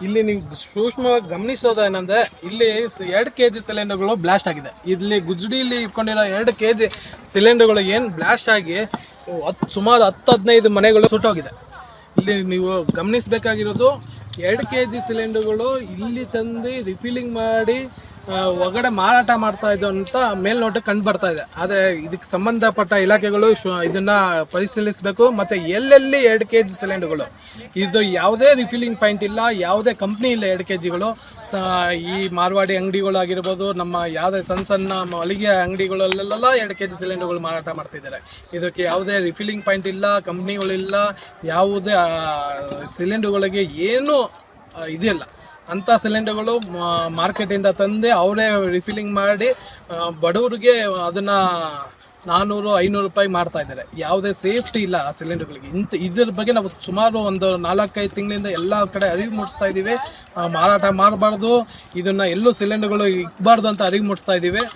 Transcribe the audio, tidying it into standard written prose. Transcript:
ಇಲ್ಲಿ ನೀವು ಸೂಕ್ಷ್ಮವಾಗಿ ಗಮನಿಸೋದೇನೆಂದರೆ ಇಲ್ಲಿ 2 kg ಸಿಲಿಂಡರ್ಗಳು ಬ್ಲಾಸ್ಟ್ ಆಗಿದೆ. ಇಲ್ಲಿ ಗುಜಡಿಯಲ್ಲಿ ಇಟ್ಕೊಂಡಿರೋ 2 kg ಸಿಲಿಂಡರ್ಗಳು ಏನು ಬ್ಲಾಸ್ಟ್ ಆಗಿ ಸುಮಾರು 10-15 ಮನೆಗಳು ಸುಟ್ಟೋಗಿದೆ. ಇಲ್ಲಿ ನೀವು ಗಮನಿಸಬೇಕಾಗಿರೋದು 2 kg ಸಿಲಿಂಡರ್ಗಳು ಇಲ್ಲಿ ತಂದು ರಿಫಿಲಿಂಗ್ ಮಾಡಿ ಹೊರಗಡೆ ಮಾರಾಟ ಮಾಡ್ತಾ ಇದ್ದು ಅಂತ ಮೇಲ್ನೋಟಕ್ಕೆ ಕಂಡು ಬರ್ತಾ ಇದೆ. ಆದರೆ ಇದಕ್ಕೆ ಸಂಬಂಧಪಟ್ಟ ಇಲಾಖೆಗಳು ಇದನ್ನು ಪರಿಶೀಲಿಸಬೇಕು. ಮತ್ತು ಎಲ್ಲೆಲ್ಲಿ 2 kg ಸಿಲಿಂಡರ್ಗಳು ಇದು ಯಾವುದೇ ರಿಫಿಲಿಂಗ್ ಪಾಯಿಂಟ್ ಇಲ್ಲ, ಯಾವುದೇ ಕಂಪ್ನಿ ಇಲ್ಲ. 2 kgಗಳು ಈ ಮಾರ್ವಾಡಿ ಅಂಗಡಿಗಳಾಗಿರ್ಬೋದು, ನಮ್ಮ ಯಾವುದೇ ಸಣ್ಣ ಮಳಿಗೆ ಅಂಗಡಿಗಳಲ್ಲೆಲ್ಲ 2 kg ಸಿಲಿಂಡರ್ಗಳು ಮಾರಾಟ ಮಾಡ್ತಿದ್ದಾರೆ. ಇದಕ್ಕೆ ಯಾವುದೇ ರಿಫಿಲಿಂಗ್ ಪಾಯಿಂಟ್ ಇಲ್ಲ, ಕಂಪ್ನಿಗಳಿಲ್ಲ, ಯಾವುದೇ ಸಿಲಿಂಡರ್ಗಳಿಗೆ ಏನೂ ಇದಿಲ್ಲ. ಅಂಥ ಸಿಲಿಂಡರ್ಗಳು ಮಾರ್ಕೆಟಿಂದ ತಂದು ಅವರೇ ರಿಫಿಲಿಂಗ್ ಮಾಡಿ ಬಡವರಿಗೆ ಅದನ್ನು 400-500 ರೂಪಾಯಿ ಮಾಡ್ತಾ ಇದ್ದಾರೆ. ಯಾವುದೇ ಸೇಫ್ಟಿ ಇಲ್ಲ ಆ ಸಿಲಿಂಡರ್ಗಳಿಗೆ. ಇದ್ರ ಬಗ್ಗೆ ನಾವು ಸುಮಾರು ಒಂದು 4-5 ತಿಂಗಳಿಂದ ಎಲ್ಲ ಕಡೆ ಅರಿವು ಮೂಡಿಸ್ತಾ ಇದ್ದೀವಿ. ಮಾರಾಟ ಮಾಡಬಾರ್ದು, ಇದನ್ನು ಎಲ್ಲೂ ಸಿಲಿಂಡರ್ಗಳು ಇಕ್ಬಾರ್ದು ಅಂತ ಅರಿವು ಮೂಡಿಸ್ತಾ ಇದ್ದೀವಿ.